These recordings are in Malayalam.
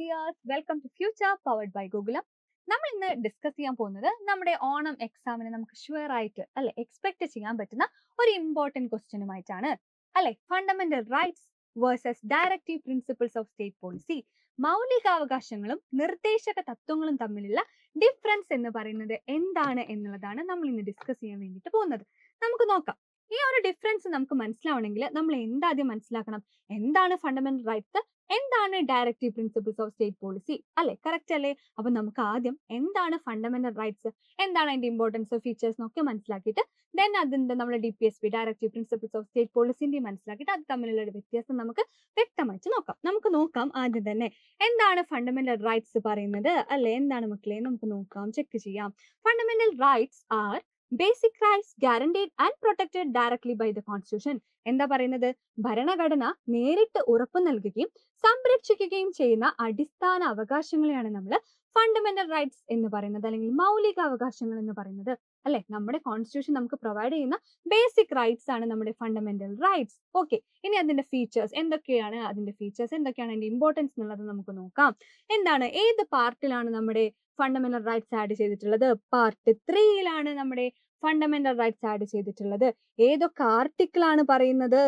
Dears, welcome to future powered by ഗൂഗിളം. നമ്മൾ ഇന്ന് ഡിസ്കസ് ചെയ്യാൻ പോകുന്നത് നമ്മുടെ ഓണം എക്സാമിന് നമുക്ക് ഷുവർ ആയിട്ട് അല്ലെ എക്സ്പെക്ട് ചെയ്യാൻ പറ്റുന്ന ഒരു ഇമ്പോർട്ടന്റ് ക്വസ്റ്റ്യനുമായിട്ടാണ് അല്ലെ. Fundamental rights versus directive principles of state policy. മൗലികാവകാശങ്ങളും നിർദ്ദേശക തത്വങ്ങളും തമ്മിലുള്ള ഡിഫറൻസ് എന്ന് പറയുന്നത് എന്താണ് എന്നുള്ളതാണ് നമ്മൾ ഇന്ന് ഡിസ്കസ് ചെയ്യാൻ വേണ്ടിയിട്ട് പോകുന്നത്. നമുക്ക് നോക്കാം. ഈ ഒരു ഡിഫറൻസ് നമുക്ക് മനസ്സിലാവണമെങ്കിൽ നമ്മൾ എന്താദ്യം മനസ്സിലാക്കണം? എന്താണ് ഫണ്ടമെന്റൽ റൈറ്റ്സ്, എന്താണ് directive principles of state policy, അല്ലെ? കറക്റ്റ് അല്ലേ? അപ്പൊ നമുക്ക് ആദ്യം എന്താണ് ഫണ്ടമെന്റൽ റൈറ്റ്സ്, എന്താണ് അതിന്റെ ഇമ്പോർട്ടൻസ്, ഫീച്ചേഴ്സ് ഒക്കെ മനസ്സിലാക്കിയിട്ട് ദെൻ അതിന്റെ നമ്മുടെ DPSP directive principles of state പോളിസിന്റെ മനസ്സിലാക്കിയിട്ട് അത് തമ്മിലുള്ള ഒരു വ്യത്യാസം നമുക്ക് വ്യക്തമായിട്ട് നോക്കാം. നമുക്ക് നോക്കാം ആദ്യം തന്നെ എന്താണ് ഫണ്ടമെന്റൽ റൈറ്റ്സ് പറയുന്നത്, അല്ലെ? എന്താണ് മക്കളെ? നമുക്ക് നോക്കാം, ചെക്ക് ചെയ്യാം. Fundamental rights are basic rights guaranteed and protected directly by the constitution. എന്താ പറയുന്നത്? ഭരണഘടന നേരിട്ട് ഉറപ്പു നൽകുകയും സംരക്ഷിക്കുകയും ചെയ്യുന്ന അടിസ്ഥാന അവകാശങ്ങളെയാണ് നമ്മൾ ഫണ്ടമെന്റൽ റൈറ്റ്സ് എന്ന് പറയുന്നത്, അല്ലെങ്കിൽ മൗലിക അവകാശങ്ങൾ എന്ന് പറയുന്നത്, അല്ലെ? നമ്മുടെ കോൺസ്റ്റിറ്റ്യൂഷൻ നമുക്ക് പ്രൊവൈഡ് ചെയ്യുന്ന ബേസിക് റൈറ്റ്സ് ആണ് നമ്മുടെ ഫണ്ടമെന്റൽ റൈറ്റ്സ്. ഓക്കെ, ഇനി അതിന്റെ ഫീച്ചേഴ്സ് എന്തൊക്കെയാണ്, അതിന്റെ ഇമ്പോർട്ടൻസ് എന്നുള്ളത് നമുക്ക് നോക്കാം. എന്താണ്, ഏത് പാർട്ടിലാണ് നമ്മുടെ ഫണ്ടമെന്റൽ റൈറ്റ്സ് ആഡ് ചെയ്തിട്ടുള്ളത്? പാർട്ട് 3യിലാണ് നമ്മുടെ ഫണ്ടമെന്റൽ റൈറ്റ്സ് ആഡ് ചെയ്തിട്ടുള്ളത്. ഏതൊക്കെ ആർട്ടിക്കിൾ ആണ് പറയുന്നത്?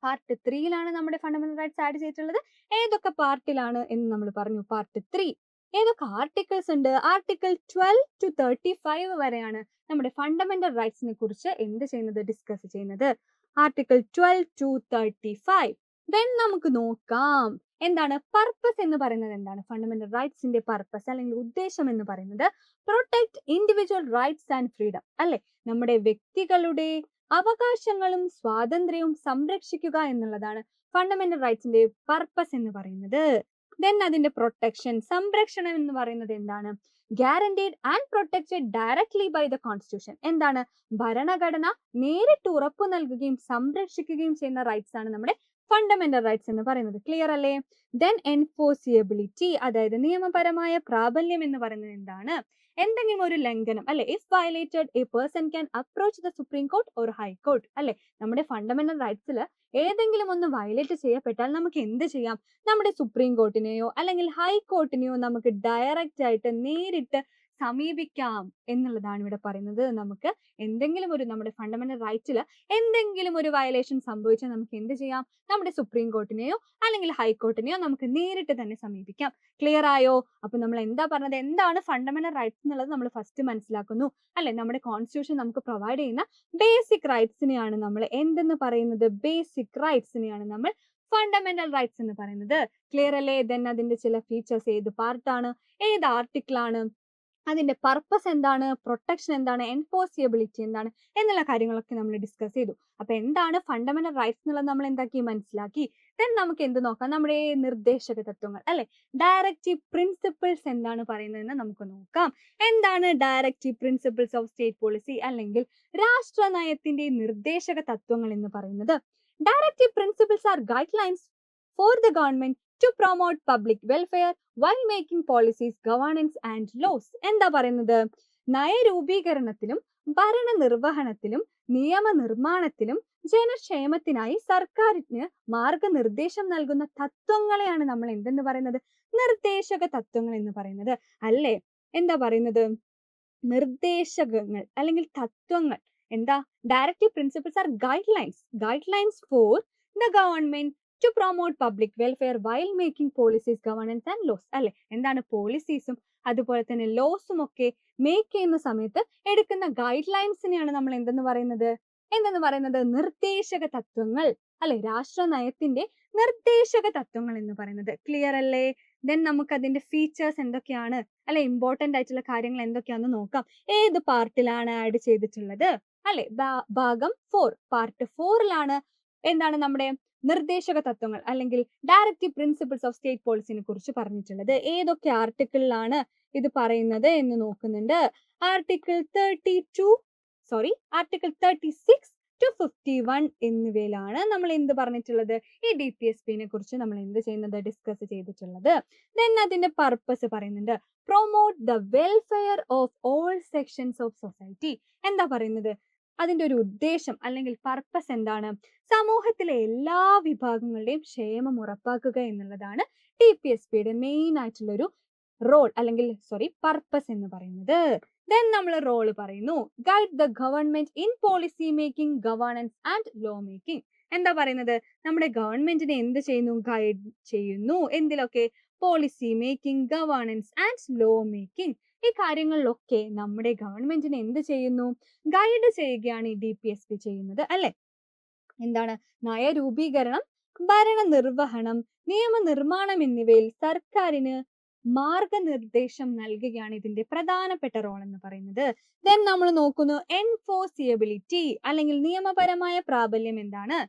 പാർട്ട് 3യിലാണ് നമ്മുടെ ഫണ്ടമെന്റൽ റൈറ്റ്സ് ആഡ് ചെയ്തിട്ടുള്ളത്. ഏതൊക്കെ പാർട്ടിലാണ് എന്ന് നമ്മൾ പറഞ്ഞു? പാർട്ട് 3. ഏതൊക്കെ ആർട്ടിക്കിൾസ് ഉണ്ട്? ആർട്ടിക്കിൾ 12 to 35 വരെയാണ് നമ്മുടെ ഫണ്ടമെന്റൽ റൈറ്റ്സിനെ കുറിച്ച് എന്ത് ചെയ്യുന്നത്? ഡിസ്കസ് ചെയ്യുന്നത്. Article 12 to 35. ദെൻ നമുക്ക് നോക്കാം എന്താണ് പർപ്പസ് എന്ന് പറയുന്നത്. എന്താണ് ഫണ്ടമെന്റൽ റൈറ്റ്സിന്റെ പർപ്പസ്, അല്ലെങ്കിൽ ഉദ്ദേശം എന്ന് പറയുന്നത്? Protect individual rights and freedom, അല്ലെ? നമ്മുടെ വ്യക്തികളുടെ അവകാശങ്ങളും സ്വാതന്ത്ര്യവും സംരക്ഷിക്കുക എന്നുള്ളതാണ് ഫണ്ടമെന്റൽ റൈറ്റ്സിന്റെ പർപ്പസ് എന്ന് പറയുന്നത്. ദെൻ അതിന്റെ പ്രൊട്ടക്ഷൻ, സംരക്ഷണം എന്ന് പറയുന്നത് എന്താണ്? Guaranteed and protected directly by the constitution. എന്താണ്? ഭരണഘടന നേരിട്ട് ഉറപ്പു നൽകുകയും സംരക്ഷിക്കുകയും ചെയ്യുന്ന റൈറ്റ്സ് ആണ് നമ്മുടെ ഫണ്ടമെന്റൽ റൈറ്റ്സ് എന്ന് പറയുന്നത്. ക്ലിയർ അല്ലേ? ദെൻ എൻഫോഴ്സിയബിലിറ്റി, അതായത് നിയമപരമായ പ്രാബല്യം എന്ന് പറയുന്നത് എന്താണ്? എന്തെങ്കിലും ഒരു ലംഘനം, അല്ലെ? If violated A person can approach the supreme court or high court, അല്ലെ? നമ്മുടെ ഫണ്ടമെന്റൽ റൈറ്റ്സിൽ ഏതെങ്കിലും ഒന്ന് വയലേറ്റ് ചെയ്യപ്പെട്ടാൽ നമുക്ക് എന്ത് ചെയ്യാം? നമ്മുടെ സുപ്രീം കോർട്ടിനെയോ അല്ലെങ്കിൽ ഹൈക്കോർട്ടിനെയോ നമുക്ക് ഡയറക്റ്റ് ആയിട്ട് നേരിട്ട് സമീപിക്കാം എന്നുള്ളതാണ് ഇവിടെ പറയുന്നത്. നമുക്ക് എന്തെങ്കിലും ഒരു നമ്മുടെ ഫണ്ടമെന്റൽ റൈറ്റിൽ എന്തെങ്കിലും ഒരു വയലേഷൻ സംഭവിച്ചാൽ നമുക്ക് എന്ത് ചെയ്യാം? നമ്മുടെ സുപ്രീം കോർട്ടിനെയോ അല്ലെങ്കിൽ ഹൈക്കോർട്ടിനെയോ നമുക്ക് നേരിട്ട് തന്നെ സമീപിക്കാം. ക്ലിയർ ആയോ? അപ്പൊ നമ്മൾ എന്താ പറഞ്ഞത്? എന്താണ് ഫണ്ടമെന്റൽ റൈറ്റ്സ് എന്നുള്ളത് നമ്മൾ ഫസ്റ്റ് മനസ്സിലാക്കുന്നു, അല്ലെ? നമ്മുടെ കോൺസ്റ്റിറ്റ്യൂഷൻ നമുക്ക് പ്രൊവൈഡ് ചെയ്യുന്ന ബേസിക് റൈറ്റ്സിനെയാണ് നമ്മൾ എന്തെന്ന് പറയുന്നത്? ബേസിക് റൈറ്റ്സിനെയാണ് നമ്മൾ ഫണ്ടമെന്റൽ റൈറ്റ്സ് എന്ന് പറയുന്നത്. ക്ലിയർ അല്ലേ? ദെൻ അതിന്റെ ചില ഫീച്ചേഴ്സ്, ഏത് പാർട്ടാണ്, ഏത് ആർട്ടിക്കിൾ ആണ്, അതിന്റെ പർപ്പസ് എന്താണ്, പ്രൊട്ടക്ഷൻ എന്താണ്, എൻഫോഴ്സിയബിലിറ്റി എന്താണ് എന്നുള്ള കാര്യങ്ങളൊക്കെ നമ്മൾ ഡിസ്കസ് ചെയ്തു. അപ്പൊ എന്താണ് ഫണ്ടമെന്റൽ റൈറ്റ്സ് എന്നുള്ളത് നമ്മൾ എന്താക്കി? മനസ്സിലാക്കി. ദെൻ നമുക്ക് എന്ത് നോക്കാം? നമ്മുടെ നിർദ്ദേശക തത്വങ്ങൾ, അല്ലെ? ഡയറക്റ്റീവ് പ്രിൻസിപ്പിൾസ് എന്താണ് പറയുന്നതെന്ന് നമുക്ക് നോക്കാം. എന്താണ് directive principles of state policy, അല്ലെങ്കിൽ രാഷ്ട്ര നയത്തിന്റെ നിർദ്ദേശക തത്വങ്ങൾ എന്ന് പറയുന്നത്? Directive principles are guidelines for the government to promote public welfare while making policies, governance and laws. എന്താ പറയുന്നത്? നയരൂപീകരണത്തിലും ഭരണനിർവഹണത്തിലും നിയമനിർമ്മാണത്തിലും ജനക്ഷേമത്തിനായി സർക്കാരിന് മാർഗനിർദ്ദേശം നൽകുന്ന തത്വങ്ങളെയാണ് നമ്മൾ എന്തെന്ന് പറയുന്നത്? നിർദ്ദേശക തത്വങ്ങൾ എന്ന് പറയുന്നത്, അല്ലേ? എന്താ പറയുന്നത്? നിർദ്ദേശകങ്ങൾ അല്ലെങ്കിൽ തത്വങ്ങൾ. എന്താ? Directive principles are guidelines for the government to promote public welfare while making policies, governance and laws, അല്ലെ? എന്താണ്? പോളിസീസും അതുപോലെ തന്നെ ലോസും ഒക്കെ മേക്ക് ചെയ്യുന്ന സമയത്ത് എടുക്കുന്ന ഗൈഡ് ലൈൻസിനെയാണ് നമ്മൾ എന്തെന്ന് പറയുന്നത്? നിർദ്ദേശക തത്വങ്ങൾ, അല്ലെ? രാഷ്ട്ര നയത്തിന്റെ നിർദ്ദേശക തത്വങ്ങൾ എന്ന് പറയുന്നത്. ക്ലിയർ അല്ലേ? ദെൻ നമുക്ക് അതിന്റെ ഫീച്ചേഴ്സ് എന്തൊക്കെയാണ്, അല്ലെ? ഇമ്പോർട്ടന്റ് ആയിട്ടുള്ള കാര്യങ്ങൾ എന്തൊക്കെയാണെന്ന് നോക്കാം. ഏത് പാർട്ടിലാണ് ആഡ് ചെയ്തിട്ടുള്ളത്, അല്ലെ? ഭാഗം 4, പാർട്ട് 4ലാണ് എന്താണ് നമ്മുടെ നിർദ്ദേശക തത്വങ്ങൾ അല്ലെങ്കിൽ ഡയറക്റ്റീവ് പ്രിൻസിപ്പിൾസ് ഓഫ് സ്റ്റേറ്റ് പോളിസിനെ കുറിച്ച് പറഞ്ഞിട്ടുള്ളത്. ഏതൊക്കെ ആർട്ടിക്കിളിലാണ് ഇത് പറയുന്നത് എന്ന് നോക്കുന്നുണ്ട്. ആർട്ടിക്കിൾ 36 to 51 എന്നിവയിലാണ് നമ്മൾ എന്ത് പറഞ്ഞിട്ടുള്ളത്? ഈ DPSPനെ കുറിച്ച് നമ്മൾ എന്ത് ചെയ്യുന്നത്? ഡിസ്കസ് ചെയ്തിട്ടുള്ളത്. ദെൻ അതിന്റെ പർപ്പസ് പറയുന്നുണ്ട്. Promote the welfare of all sections of society. എന്താ പറയുന്നത്? അതിന്റെ ഒരു ഉദ്ദേശം അല്ലെങ്കിൽ പർപ്പസ് എന്താണ്? സമൂഹത്തിലെ എല്ലാ വിഭാഗങ്ങളുടെയും ക്ഷേമം ഉറപ്പാക്കുക എന്നുള്ളതാണ് DPSPയുടെ മെയിൻ ആയിട്ടുള്ള ഒരു റോൾ അല്ലെങ്കിൽ പർപ്പസ് എന്ന് പറയുന്നത്. ദെൻ നമ്മൾ റോള് പറയുന്നു, guide the government in policy making, governance and law making. എന്താ പറയുന്നത്? നമ്മുടെ ഗവൺമെന്റിനെ എന്ത് ചെയ്യുന്നു? ഗൈഡ് ചെയ്യുന്നു. എന്തിലൊക്കെ? Policy making, governance and law making. ഈ കാര്യങ്ങളിലൊക്കെ നമ്മുടെ ഗവൺമെന്റിനെ എന്ത് ചെയ്യുന്നു? ഗൈഡ് ചെയ്യുകയാണ് ഈ DPSP ചെയ്യുന്നത് അല്ലെ? എന്താണ്? നയരൂപീകരണം, ഭരണനിർവഹണം, നിയമനിർമ്മാണം എന്നിവയിൽ സർക്കാരിന് മാർഗനിർദ്ദേശം നൽകുകയാണ് ഇതിന്റെ പ്രധാനപ്പെട്ട റോൾ എന്ന് പറയുന്നത്. ദെൻ നമ്മൾ നോക്കുന്നു എൻഫോഴ്സിയബിലിറ്റി അല്ലെങ്കിൽ നിയമപരമായ പ്രാബല്യം എന്താണ്?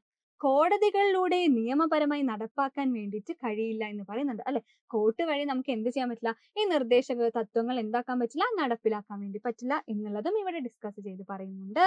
കോടതികളിലൂടെ നിയമപരമായി നടപ്പാക്കാൻ വേണ്ടിയിട്ട് കഴിയില്ല എന്ന് പറയുന്നുണ്ട് അല്ലെ? കോർട്ട് വഴി നമുക്ക് എന്ത് ചെയ്യാൻ പറ്റില്ല? ഈ നിർദ്ദേശക തത്വങ്ങൾ എന്താക്കാൻ പറ്റില്ല? നടപ്പിലാക്കാൻ വേണ്ടി പറ്റില്ല എന്നുള്ളതും ഇവിടെ ഡിസ്കസ് ചെയ്ത് പറയുന്നുണ്ട്.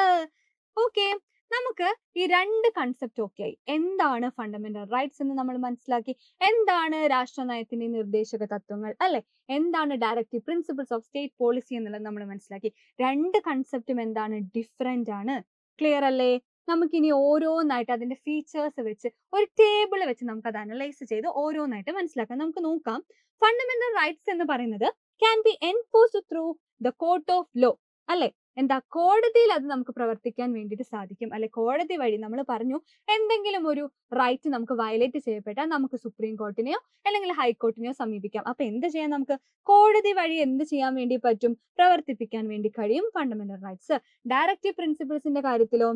ഓക്കെ, നമുക്ക് ഈ രണ്ട് കൺസെപ്റ്റ് ഓക്കെ ആയി. എന്താണ് ഫണ്ടമെന്റൽ റൈറ്റ്സ് എന്ന് നമ്മൾ മനസ്സിലാക്കി, എന്താണ് രാഷ്ട്രനയത്തിന്റെ നിർദ്ദേശക തത്വങ്ങൾ അല്ലെ, എന്താണ് directive principles of state policy എന്നുള്ളത് നമ്മൾ മനസ്സിലാക്കി. രണ്ട് കൺസെപ്റ്റും എന്താണ്? ഡിഫറെന്റ് ആണ്. ക്ലിയർ അല്ലേ? നമുക്കിനി ഓരോന്നായിട്ട് അതിന്റെ ഫീച്ചേഴ്സ് വെച്ച് ഒരു ടേബിൾ വെച്ച് നമുക്ക് അത് അനലൈസ് ചെയ്ത് ഓരോന്നായിട്ട് മനസ്സിലാക്കാം. നമുക്ക് നോക്കാം. ഫണ്ടമെന്റൽ റൈറ്റ്സ് എന്ന് പറയുന്നത് can be enforced through the court of law അല്ലെ? എന്താ? കോടതിയിൽ അത് നമുക്ക് പ്രവർത്തിക്കാൻ വേണ്ടിയിട്ട് സാധിക്കും അല്ലെ? കോടതി വഴി നമ്മൾ പറഞ്ഞു, എന്തെങ്കിലും ഒരു റൈറ്റ് നമുക്ക് വയലേറ്റ് ചെയ്യപ്പെട്ടാൽ നമുക്ക് സുപ്രീം കോർട്ടിനെയോ അല്ലെങ്കിൽ ഹൈക്കോർട്ടിനെയോ സമീപിക്കാം. അപ്പൊ എന്ത് ചെയ്യാൻ? നമുക്ക് കോടതി വഴി എന്ത് ചെയ്യാൻ വേണ്ടി പറ്റും? പ്രവർത്തിപ്പിക്കാൻ വേണ്ടി കഴിയും ഫണ്ടമെന്റൽ റൈറ്റ്സ്. ഡയറക്റ്റീവ് പ്രിൻസിപ്പിൾസിന്റെ കാര്യത്തിലോ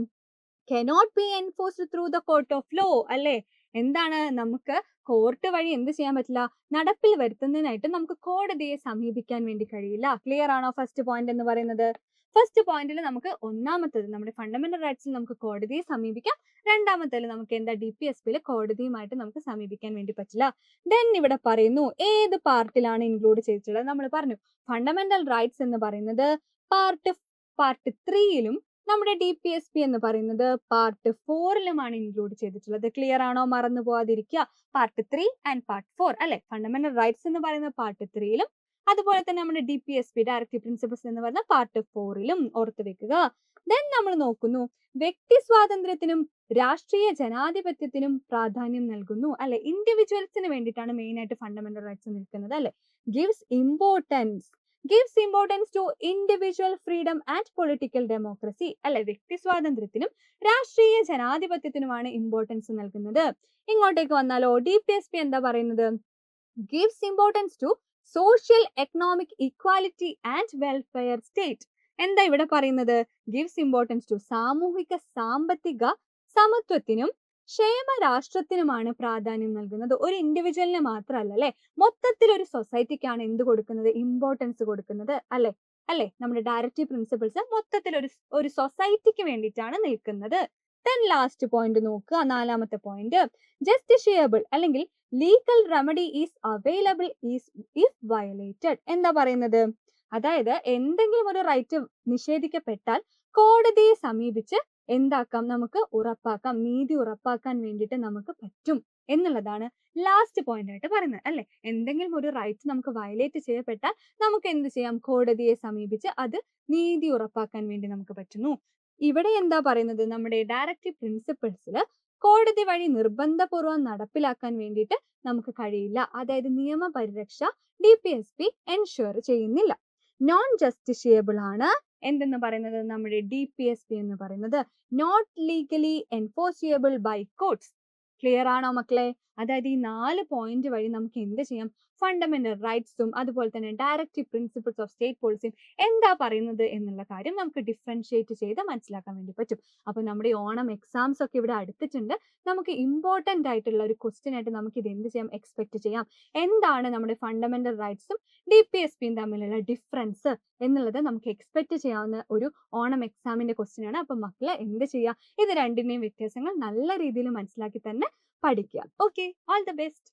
cannot be enforced through the court of law അല്ലെ? എന്താണ്? നമുക്ക് കോർട്ട് വഴി എന്ത് ചെയ്യാൻ പറ്റില്ല? നടപ്പിൽ വരുത്തുന്നതിനായിട്ട് നമുക്ക് കോടതിയെ സമീപിക്കാൻ വേണ്ടി കഴിയില്ല. ക്ലിയർ ആണോ ഫസ്റ്റ് പോയിന്റ് എന്ന് പറയുന്നത്? ഫസ്റ്റ് പോയിന്റിൽ നമുക്ക് ഒന്നാമത്തേത് നമ്മുടെ ഫണ്ടമെന്റൽ റൈറ്റ്സിൽ നമുക്ക് കോടതിയെ സമീപിക്കാം. രണ്ടാമത്തേൽ നമുക്ക് എന്താ? DPSPയിൽ കോടതിയുമായിട്ട് നമുക്ക് സമീപിക്കാൻ വേണ്ടി പറ്റില്ല. ദെൻ ഇവിടെ പറയുന്നു ഏത് പാർട്ടിലാണ് ഇൻക്ലൂഡ് ചെയ്തിട്ടുള്ളത്? നമ്മൾ പറഞ്ഞു ഫണ്ടമെന്റൽ റൈറ്റ്സ് എന്ന് പറയുന്നത് പാർട്ട് 3യിലും നമ്മുടെ DPSP എന്ന് പറയുന്നത് പാർട്ട് 4ലുമാണ് ഇൻക്ലൂഡ് ചെയ്തിട്ടുള്ളത്. ക്ലിയർ ആണോ? മറന്നു പോവാതിരിക്കുക. പാർട്ട് 3 ആൻഡ് പാർട്ട് 4 അല്ലെ? ഫണ്ടമെന്റൽ റൈറ്റ്സ് എന്ന് പറയുന്നത് പാർട്ട് 3യിലും അതുപോലെ തന്നെ നമ്മുടെ DPSP ഡയറക്റ്റീവ് പ്രിൻസിപ്പിൾസ് എന്ന് പറയുന്ന പാർട്ട് 4ലും ഓർത്ത് വെക്കുക. ദെൻ നമ്മൾ നോക്കുന്നു വ്യക്തി സ്വാതന്ത്ര്യത്തിനും രാഷ്ട്രീയ ജനാധിപത്യത്തിനും പ്രാധാന്യം നൽകുന്നു അല്ലെ? ഇൻഡിവിജ്വൽസിന് വേണ്ടിയിട്ടാണ് മെയിൻ ആയിട്ട് ഫണ്ടമെന്റൽ റൈറ്റ്സ് നിൽക്കുന്നത് അല്ലെ? gives importance to individual freedom and political democracy അല്ലെ? വ്യക്തി സ്വാതന്ത്ര്യത്തിനും രാഷ്ട്രീയ ജനാധിപത്യത്തിനുമാണ് ഇമ്പോർട്ടൻസ് നൽകുന്നത്. ഇങ്ങോട്ടേക്ക് വന്നാലോ DPSP എന്താ പറയുന്നത്? gives importance to social economic equality and welfare state. എന്താ ഇവിടെ പറയുന്നത്? gives importance to സാമൂഹിക സാമ്പത്തിക സമത്വത്തിനും ക്ഷേമ രാഷ്ട്രത്തിനുമാണ് പ്രാധാന്യം നൽകുന്നത്. ഒരു ഇൻഡിവിജ്വലിന് മാത്രമല്ല അല്ലെ? മൊത്തത്തിൽ ഒരു സൊസൈറ്റിക്കാണ് എന്ത് കൊടുക്കുന്നത്? ഇമ്പോർട്ടൻസ് കൊടുക്കുന്നത് അല്ലെ? നമ്മുടെ ഡയറക്റ്റീവ് പ്രിൻസിപ്പിൾസ് മൊത്തത്തിൽ ഒരു സൊസൈറ്റിക്ക് വേണ്ടിയിട്ടാണ് നിൽക്കുന്നത്. ദെൻ ലാസ്റ്റ് പോയിന്റ് നോക്കുക, നാലാമത്തെ പോയിന്റ്. ജസ്റ്റിഷ്യബിൾ അല്ലെങ്കിൽ legal remedy is available if violated. എന്താ പറയുന്നത്? അതായത് എന്തെങ്കിലും ഒരു റൈറ്റ് നിഷേധിക്കപ്പെട്ടാൽ കോടതിയെ സമീപിച്ച് എന്താക്കാം? നമുക്ക് ഉറപ്പാക്കാം, നീതി ഉറപ്പാക്കാൻ വേണ്ടിയിട്ട് നമുക്ക് പറ്റും എന്നുള്ളതാണ് ലാസ്റ്റ് പോയിന്റ് ആയിട്ട് പറയുന്നത് അല്ലെ? എന്തെങ്കിലും ഒരു റൈറ്റ് നമുക്ക് വയലേറ്റ് ചെയ്യപ്പെട്ടാൽ നമുക്ക് എന്ത് ചെയ്യാം? കോടതിയെ സമീപിച്ച് അത് നീതി ഉറപ്പാക്കാൻ വേണ്ടി നമുക്ക് പറ്റുന്നു. ഇവിടെ എന്താ പറയുന്നത്? നമ്മുടെ ഡയറക്റ്റീവ് പ്രിൻസിപ്പിൾസിൽ കോടതി വഴി നിർബന്ധപൂർവ്വം നടപ്പിലാക്കാൻ വേണ്ടിയിട്ട് നമുക്ക് കഴിയില്ല. അതായത് നിയമപരിരക്ഷ DPSP എൻഷുർ ചെയ്യുന്നില്ല. നോൺ ജസ്റ്റിഷ്യബിൾ ആണ് എന്തെന്ന് പറയുന്നത്? നമ്മുടെ DPSP എന്ന് പറയുന്നത് not legally enforceable by courts. Clear ആണോ മക്കളെ? അതായത് ഈ 4 പോയിന്റ് വഴി നമുക്ക് എന്ത് ചെയ്യാം? ഫണ്ടമെന്റൽ റൈറ്റ്സും അതുപോലെ തന്നെ ഡയറക്റ്റീവ് പ്രിൻസിപ്പിൾസ് ഓഫ് സ്റ്റേറ്റ് പോളിസിയും എന്താ പറയുന്നത് എന്നുള്ള കാര്യം നമുക്ക് ഡിഫറൻഷിയേറ്റ് ചെയ്ത് മനസ്സിലാക്കാൻ വേണ്ടി പറ്റും. അപ്പൊ നമ്മുടെ ഓണം എക്സാംസ് ഒക്കെ ഇവിടെ അടുത്തിട്ടുണ്ട്. നമുക്ക് ഇമ്പോർട്ടന്റ് ആയിട്ടുള്ള ഒരു ക്വസ്റ്റ്യൻ ആയിട്ട് നമുക്ക് ഇത് എന്ത് ചെയ്യാം? എക്സ്പെക്ട് ചെയ്യാം. എന്താണ് നമ്മുടെ ഫണ്ടമെന്റൽ റൈറ്റ്സും DPSPയും തമ്മിലുള്ള ഡിഫറൻസ് എന്നുള്ളത് നമുക്ക് എക്സ്പെക്ട് ചെയ്യാവുന്ന ഒരു ഓണം എക്സാമിന്റെ ക്വസ്റ്റ്യൻ ആണ്. അപ്പൊ മക്കളെ എന്ത് ചെയ്യുക? ഇത് രണ്ടിന്റെയും വ്യത്യാസങ്ങൾ നല്ല രീതിയിൽ മനസ്സിലാക്കി തന്നെ പഠിക്കുക. Okay, all the best.